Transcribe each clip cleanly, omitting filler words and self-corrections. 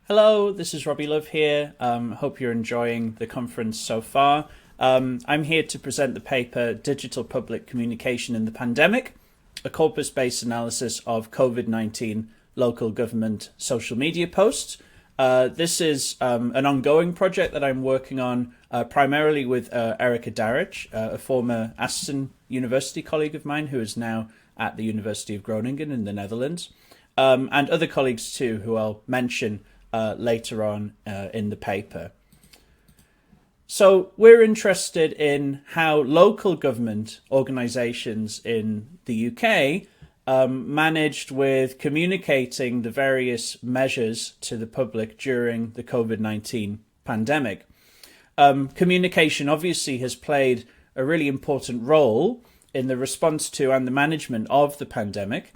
Hello, this is Robbie Love here. Hope you're enjoying the conference so far. I'm here to present the paper Digital Public Communication in the Pandemic, a corpus-based analysis of COVID-19 local government social media posts. This is an ongoing project that I'm working on primarily with Erika Darics, a former Aston University colleague of mine who is now at the University of Groningen in the Netherlands, and other colleagues too who I'll mention later on in the paper. So we're interested in how local government organisations in the UK managed with communicating the various measures to the public during the COVID-19 pandemic. Communication obviously has played a really important role in the response to and the management of the pandemic.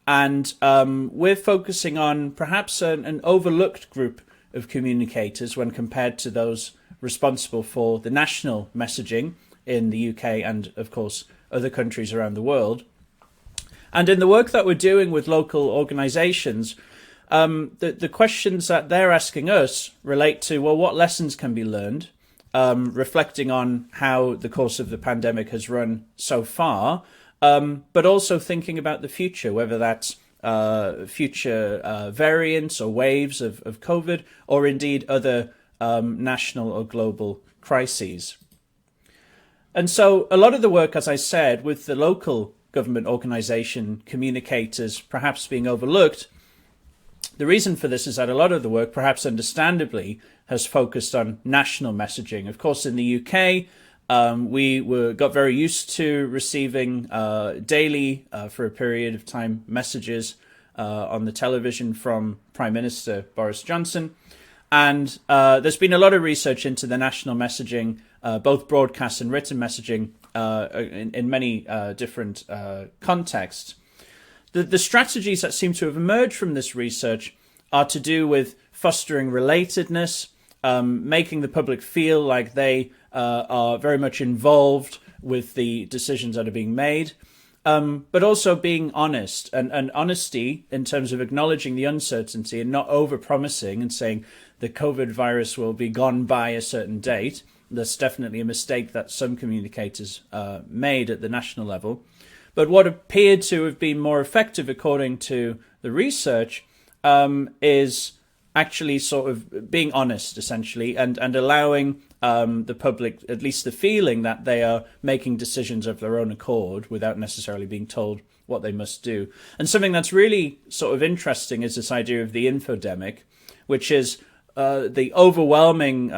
And we're focusing on perhaps an overlooked group of communicators when compared to those responsible for the national messaging in the UK and, of course, other countries around the world. And in the work that we're doing with local organisations, the questions that they're asking us relate to, well, what lessons can be learned, reflecting on how the course of the pandemic has run so far, but also thinking about the future, whether that's future variants or waves of COVID, or indeed other national or global crises. And so a lot of the work, as I said, with the local government organisation communicators perhaps being overlooked, the reason for this is that a lot of the work, perhaps understandably, has focused on national messaging. Of course, in the UK, we got very used to receiving daily, for a period of time, messages on the television from Prime Minister Boris Johnson. And there's been a lot of research into the national messaging, both broadcast and written messaging, in many different contexts. The strategies that seem to have emerged from this research are to do with fostering relatedness, making the public feel like they are very much involved with the decisions that are being made, but also being honest, and honesty in terms of acknowledging the uncertainty and not over-promising and saying the COVID virus will be gone by a certain date. That's definitely a mistake that some communicators made at the national level. But what appeared to have been more effective, according to the research, is actually sort of being honest, essentially, and allowing the public at least the feeling that they are making decisions of their own accord without necessarily being told what they must do. And something that's really sort of interesting is this idea of the infodemic, which is the overwhelming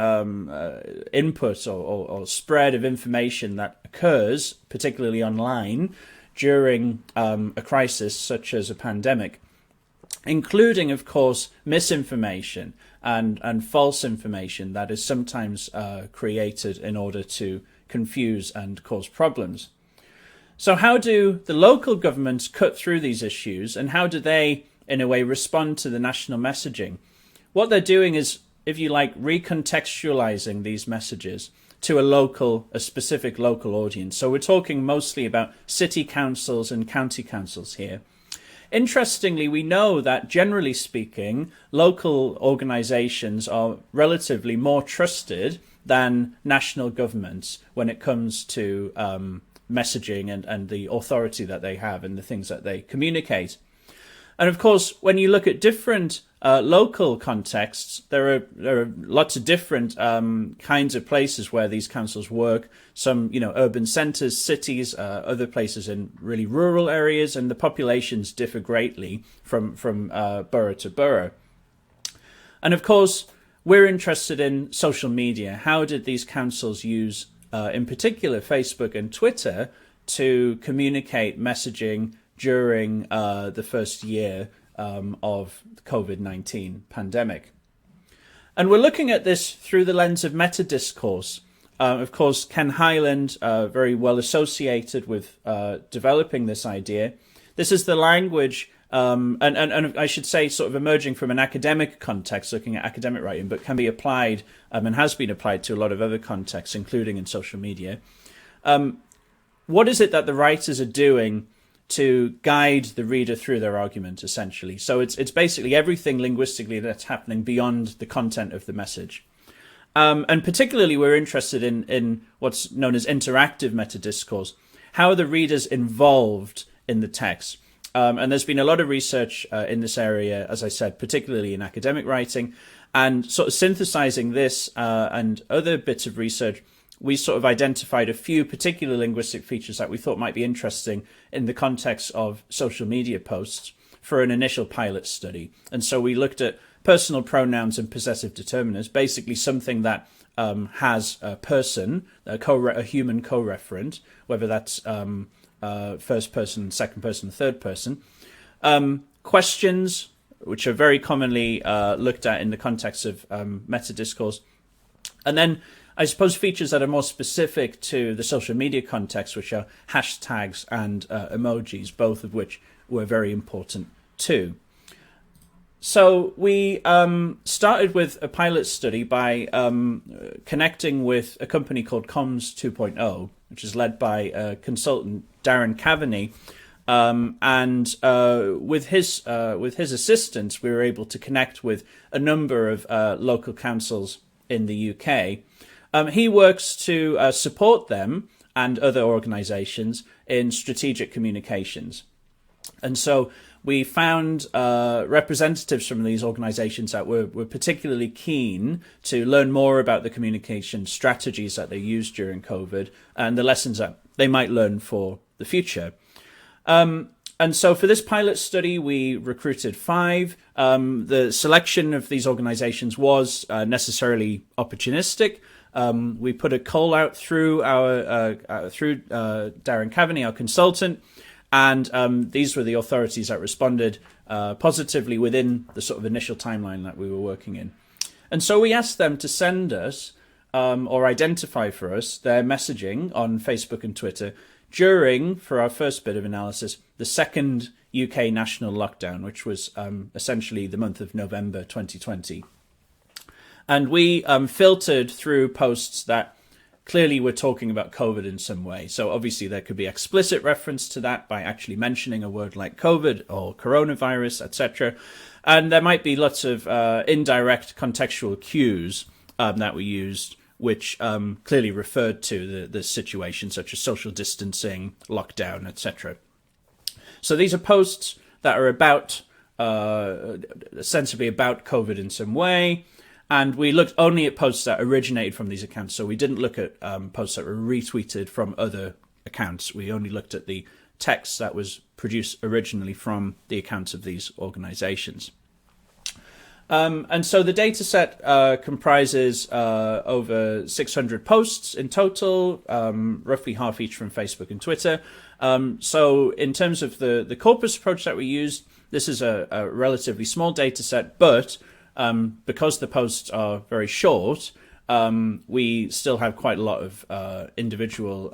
input or spread of information that occurs, particularly online, during a crisis such as a pandemic, including, of course, misinformation and false information that is sometimes created in order to confuse and cause problems. So how do the local governments cut through these issues, and how do they, in a way, respond to the national messaging? What they're doing is, if you like, recontextualising these messages to a specific local audience. So we're talking mostly about city councils and county councils here. Interestingly, we know that, generally speaking, local organisations are relatively more trusted than national governments when it comes to messaging and the authority that they have and the things that they communicate. And of course, when you look at different local contexts, there are lots of different kinds of places where these councils work. Some, urban centres, cities, other places in really rural areas, and the populations differ greatly from borough to borough. And of course, we're interested in social media. How did these councils use, in particular, Facebook and Twitter to communicate messaging during the first year of the COVID-19 pandemic? And we're looking at this through the lens of meta-discourse. Of course, Ken Hyland, very well associated with developing this idea. This is the language, and I should say sort of emerging from an academic context, looking at academic writing, but can be applied and has been applied to a lot of other contexts, including in social media. What is it that the writers are doing to guide the reader through their argument, essentially. So it's basically everything linguistically that's happening beyond the content of the message. And particularly we're interested in what's known as interactive meta-discourse. How are the readers involved in the text? And there's been a lot of research in this area, as I said, particularly in academic writing, and sort of synthesizing this and other bits of research. We sort of identified a few particular linguistic features that we thought might be interesting in the context of social media posts for an initial pilot study. And so we looked at personal pronouns and possessive determiners, basically something that has a person, a human co-referent, whether that's first person, second person, third person. Questions, which are very commonly looked at in the context of meta-discourse. And then I suppose features that are more specific to the social media context, which are hashtags and emojis, both of which were very important too. So we started with a pilot study by connecting with a company called Comms 2.0, which is led by consultant Darren Cavaney. And with his assistance, we were able to connect with a number of local councils in the UK. He works to support them and other organisations in strategic communications. And so we found representatives from these organisations that were particularly keen to learn more about the communication strategies that they used during COVID and the lessons that they might learn for the future. And so for this pilot study, we recruited 5. The selection of these organisations was necessarily opportunistic. We put a call out through Darren Cavaney, our consultant, and these were the authorities that responded positively within the sort of initial timeline that we were working in. And so we asked them to send us or identify for us their messaging on Facebook and Twitter during, for our first bit of analysis, the second UK national lockdown, which was essentially the month of November 2020. And we filtered through posts that clearly were talking about COVID in some way. So obviously there could be explicit reference to that by actually mentioning a word like COVID or coronavirus, etc. And there might be lots of indirect contextual cues that we used, which clearly referred to the situation, such as social distancing, lockdown, etc. So these are posts that are about, ostensibly about COVID in some way. And we looked only at posts that originated from these accounts. So we didn't look at posts that were retweeted from other accounts. We only looked at the text that was produced originally from the accounts of these organizations. And so the data set comprises over 600 posts in total, roughly half each from Facebook and Twitter. So in terms of the corpus approach that we used, this is a relatively small data set, but because the posts are very short, we still have quite a lot of individual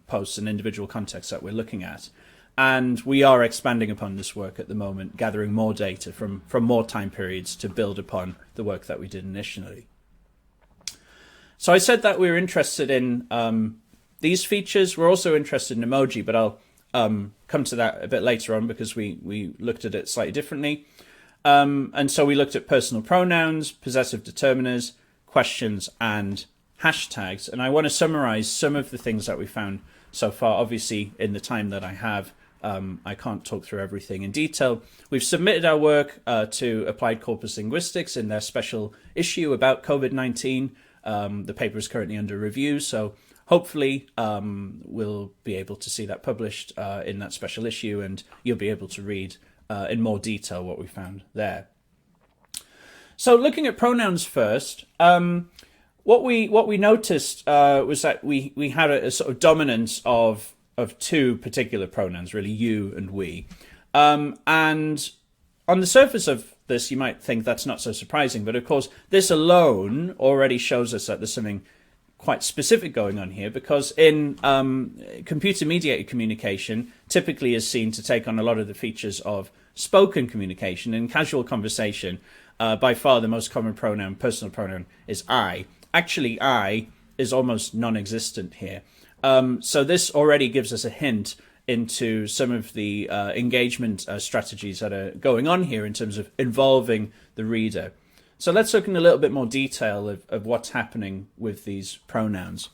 posts and individual contexts that we're looking at. And we are expanding upon this work at the moment, gathering more data from more time periods to build upon the work that we did initially. So I said that we were interested in these features. We're also interested in emoji, but I'll come to that a bit later on because we looked at it slightly differently. And so we looked at personal pronouns, possessive determiners, questions, and hashtags. And I want to summarize some of the things that we found so far. Obviously, in the time that I have, I can't talk through everything in detail. We've submitted our work to Applied Corpus Linguistics in their special issue about COVID-19. The paper is currently under review, so hopefully we'll be able to see that published in that special issue, and you'll be able to read in more detail what we found there. So looking at pronouns first, what we noticed was that we had a sort of dominance of two particular pronouns, really, you and we. And on the surface of this, you might think that's not so surprising, but of course, this alone already shows us that there's something quite specific going on here, because in computer-mediated communication typically is seen to take on a lot of the features of spoken communication. In casual conversation, by far the most common pronoun, personal pronoun, is I. Actually, I is almost non-existent here. So this already gives us a hint into some of the engagement strategies that are going on here in terms of involving the reader. So let's look in a little bit more detail of what's happening with these pronouns.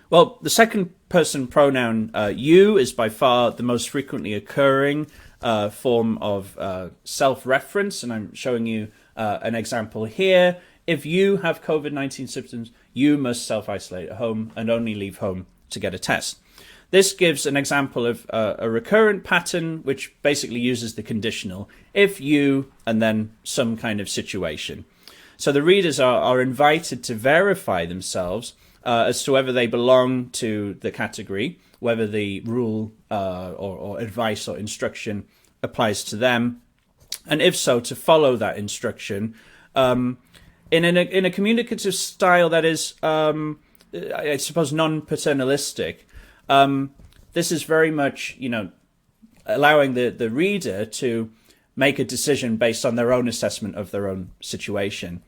Well, the second person pronoun you is by far the most frequently occurring form of self-reference, and I'm showing you an example here. If you have COVID-19 symptoms, you must self-isolate at home and only leave home to get a test. This gives an example of a recurrent pattern which basically uses the conditional if you and then some kind of situation. So the readers are invited to verify themselves as to whether they belong to the category, whether the rule or advice or instruction applies to them, and if so, to follow that instruction in a communicative style that is, I suppose, non-paternalistic. This is very much, allowing the reader to make a decision based on their own assessment of their own situation.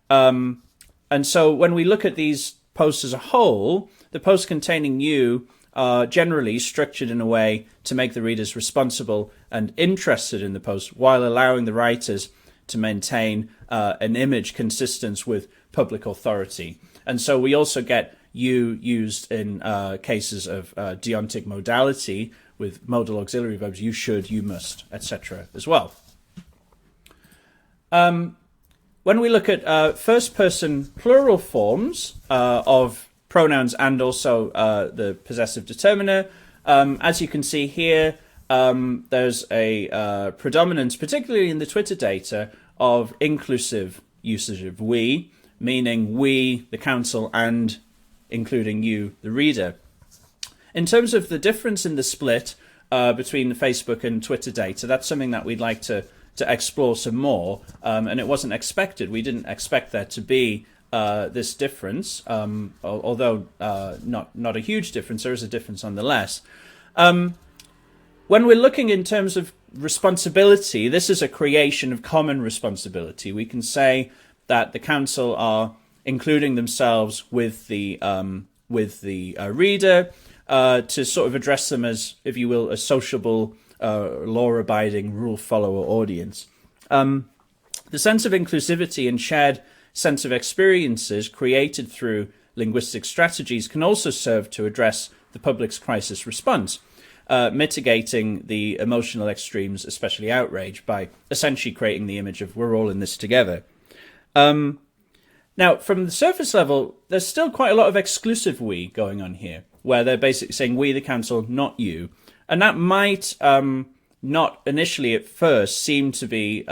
And so when we look at these posts as a whole, the posts containing you are generally structured in a way to make the readers responsible and interested in the post while allowing the writers to maintain an image consistent with public authority. And so we also get you used in cases of deontic modality with modal auxiliary verbs, you should, you must, etc. as well. When we look at first-person plural forms of pronouns and also the possessive determiner, as you can see here, there's a predominance, particularly in the Twitter data, of inclusive usage of we, meaning we, the council, and including you, the reader. In terms of the difference in the split between the Facebook and Twitter data, that's something that we'd like to explore some more, and it wasn't expected. We didn't expect there to be this difference, although not a huge difference. There is a difference nonetheless. When we're looking in terms of responsibility, this is a creation of common responsibility. We can say that the council are including themselves with the reader to sort of address them as, if you will, a sociable, law-abiding, rule-follower audience. The sense of inclusivity and shared sense of experiences created through linguistic strategies can also serve to address the public's crisis response, mitigating the emotional extremes, especially outrage, by essentially creating the image of we're all in this together. Now, from the surface level, there's still quite a lot of exclusive we going on here, where they're basically saying we, the council, not you. And that might not initially at first seem to be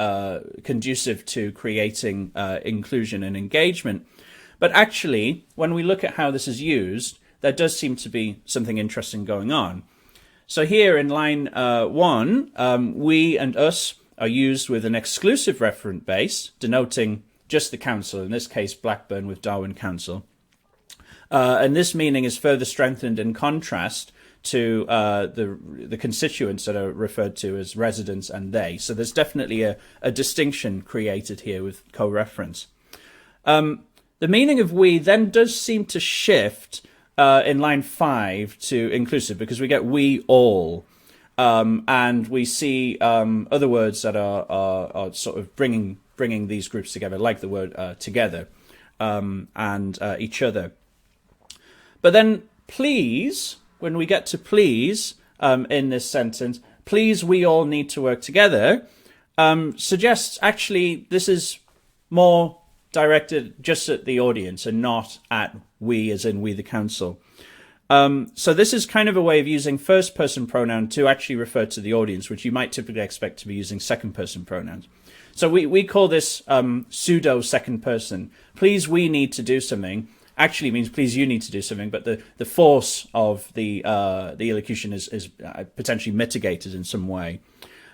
conducive to creating inclusion and engagement. But actually, when we look at how this is used, there does seem to be something interesting going on. So here in line 1, we and us are used with an exclusive referent base, denoting just the council, in this case Blackburn with Darwin Council. And this meaning is further strengthened in contrast to the constituents that are referred to as residents and they. So there's definitely a distinction created here with co-reference. The meaning of we then does seem to shift in line 5 to inclusive, because we get we all. And we see other words that are sort of bringing these groups together, like the word together and each other. But then please, when we get to please in this sentence, please we all need to work together, suggests actually this is more directed just at the audience and not at we, as in we the council. So this is kind of a way of using first person pronoun to actually refer to the audience, which you might typically expect to be using second person pronouns. So we call this pseudo second person. Please we need to do something actually means please you need to do something, but the force of the elocution is potentially mitigated in some way.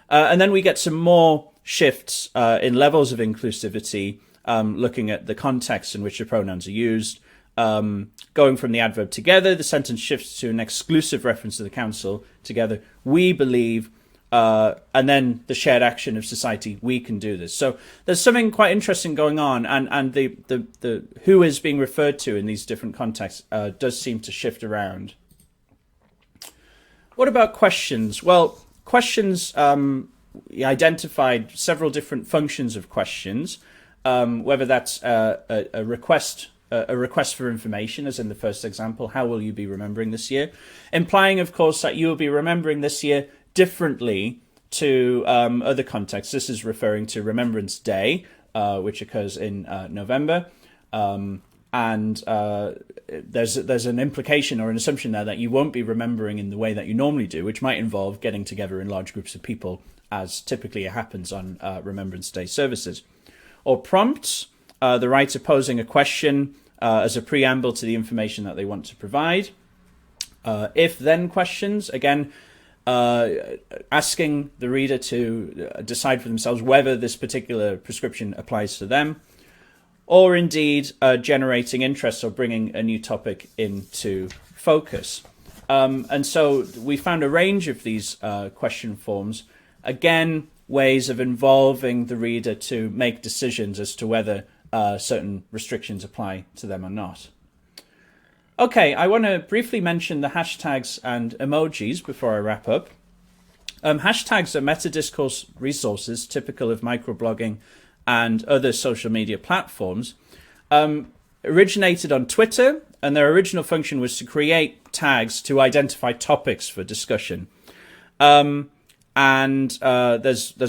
And then we get some more shifts in levels of inclusivity, looking at the context in which the pronouns are used. Going from the adverb together, the sentence shifts to an exclusive reference to the council, together, we believe, and then the shared action of society, we can do this. So there's something quite interesting going on, and the who is being referred to in these different contexts does seem to shift around. What about questions? Well, questions, identified several different functions of questions, whether that's a request for information, as in the first example, how will you be remembering this year? Implying, of course, that you will be remembering this year differently to other contexts. This is referring to Remembrance Day, which occurs in November. And there's an implication or an assumption there that you won't be remembering in the way that you normally do, which might involve getting together in large groups of people, as typically happens on Remembrance Day services. Or prompts, the writer posing a question as a preamble to the information that they want to provide. If-then questions, again, asking the reader to decide for themselves whether this particular prescription applies to them. Or indeed generating interest or bringing a new topic into focus. And so we found a range of these question forms, again, ways of involving the reader to make decisions as to whether certain restrictions apply to them or not. Okay, I want to briefly mention the hashtags and emojis before I wrap up. Hashtags are meta-discourse resources typical of microblogging and other social media platforms, originated on Twitter, and their original function was to create tags to identify topics for discussion. There's a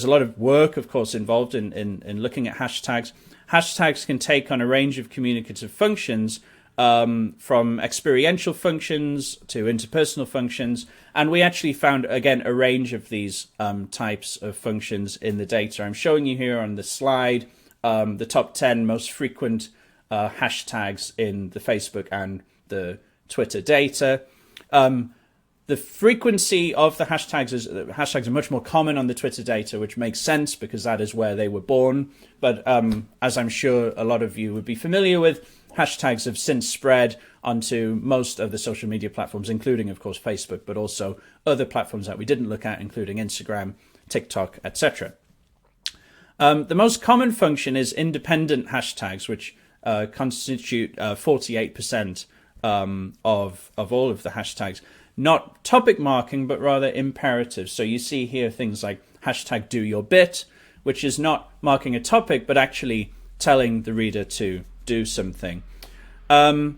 lot of work, of course, involved in looking at hashtags. Hashtags can take on a range of communicative functions, from experiential functions to interpersonal functions, and we actually found, again, a range of these types of functions in the data. I'm showing you here on the slide the top 10 most frequent hashtags in the Facebook and the Twitter data. The frequency of the hashtags are much more common on the Twitter data, which makes sense because that is where they were born. But as I'm sure a lot of you would be familiar with, hashtags have since spread onto most of the social media platforms, including, of course, Facebook, but also other platforms that we didn't look at, including Instagram, TikTok, etc. The most common function is independent hashtags, which constitute 48% of all of the hashtags. Not topic marking, but rather imperative. So you see here things like hashtag do your bit, which is not marking a topic, but actually telling the reader to do something. The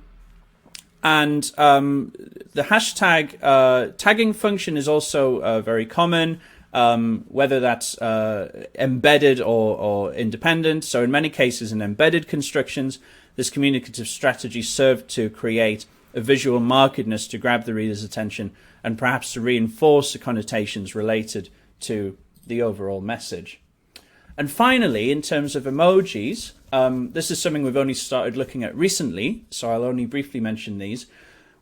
hashtag tagging function is also very common, whether that's embedded or independent. So in many cases, in embedded constructions, this communicative strategy served to create a visual markedness to grab the reader's attention and perhaps to reinforce the connotations related to the overall message. And finally, in terms of emojis, this is something we've only started looking at recently, so I'll only briefly mention these.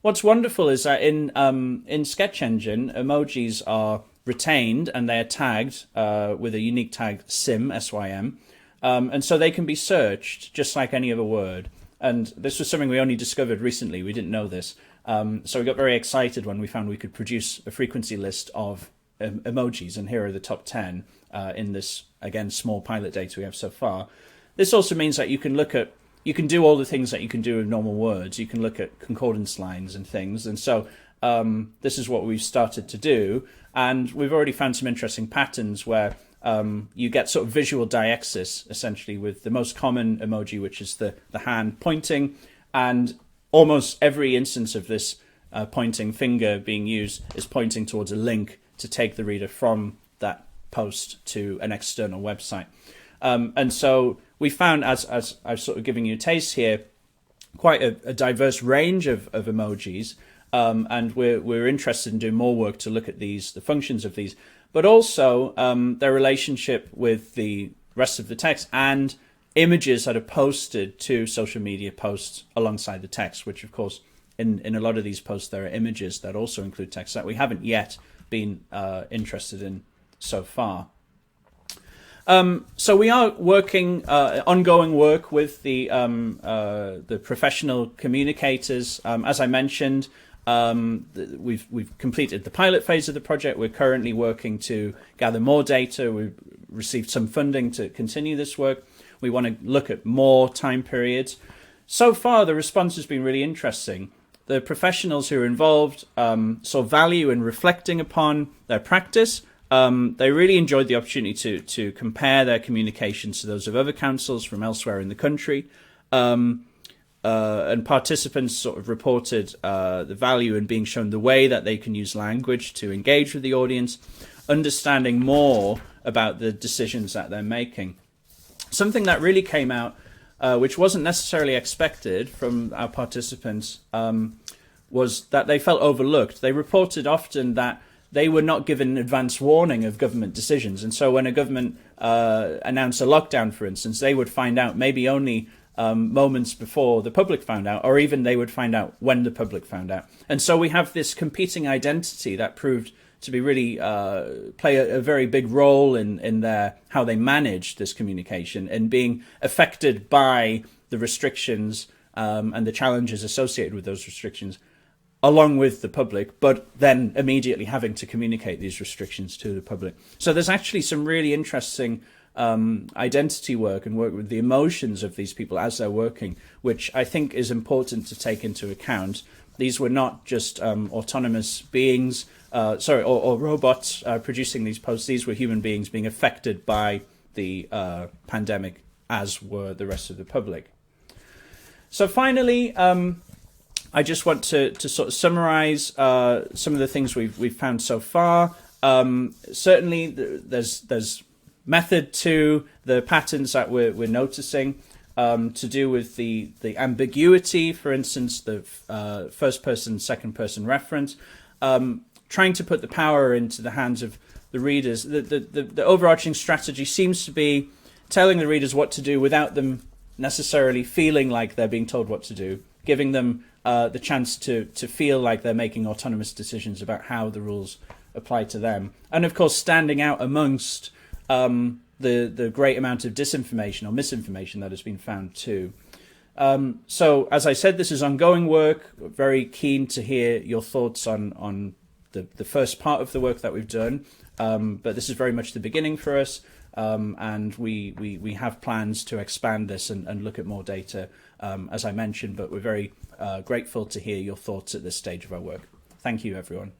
What's wonderful is that in Sketch Engine, emojis are retained and they are tagged with a unique tag SYM, S-Y-M, and so they can be searched just like any other word. And this was something we only discovered recently. We didn't know this. So we got very excited when we found we could produce a frequency list of emojis, and here are the top 10 in this, again, small pilot data we have so far. This also means that you can do all the things that you can do with normal words. You can look at concordance lines and things. And so this is what we've started to do. And we've already found some interesting patterns where you get sort of visual deixis, essentially, with the most common emoji, which is the hand pointing. And almost every instance of this pointing finger being used is pointing towards a link to take the reader from that post to an external website. And so we found, as I've sort of given you a taste here, quite a diverse range of emojis. And we're interested in doing more work to look at the functions of these, but also their relationship with the rest of the text and images that are posted to social media posts alongside the text, which, of course, in a lot of these posts, there are images that also include text that we haven't yet been interested in so far. So we are working ongoing work with the professional communicators. As I mentioned, we've completed the pilot phase of the project. We're currently working to gather more data. We've received some funding to continue this work. We want to look at more time periods. So far, the response has been really interesting. the professionals who are involved saw value in reflecting upon their practice. They really enjoyed the opportunity to compare their communications to those of other councils from elsewhere in the country. And participants sort of reported the value in being shown the way that they can use language to engage with the audience, understanding more about the decisions that they're making. Something that really came out, which wasn't necessarily expected from our participants, was that they felt overlooked. They reported often that they were not given advance warning of government decisions. And so when a government announced a lockdown, for instance, they would find out maybe only moments before the public found out, or even they would find out when the public found out. And so we have this competing identity that proved to be really play a very big role in their how they manage this communication and being affected by the restrictions and the challenges associated with those restrictions, along with the public, but then immediately having to communicate these restrictions to the public. So there's actually some really interesting identity work and work with the emotions of these people as they're working, which I think is important to take into account. These were not just autonomous beings, or robots producing these posts. These were human beings being affected by the pandemic, as were the rest of the public. So finally, I just want to sort of summarize some of the things we've found so far. Certainly, there's method to the patterns that we're noticing to do with the ambiguity, for instance, the first person, second person reference, trying to put the power into the hands of the readers. The overarching strategy seems to be telling the readers what to do without them necessarily feeling like they're being told what to do, giving them the chance to feel like they're making autonomous decisions about how the rules apply to them. And of course, standing out amongst the great amount of disinformation or misinformation that has been found too. So, as I said, this is ongoing work. Very keen to hear your thoughts on the first part of the work that we've done. But this is very much the beginning for us. And we have plans to expand this and look at more data, as I mentioned, but we're very grateful to hear your thoughts at this stage of our work. Thank you, everyone.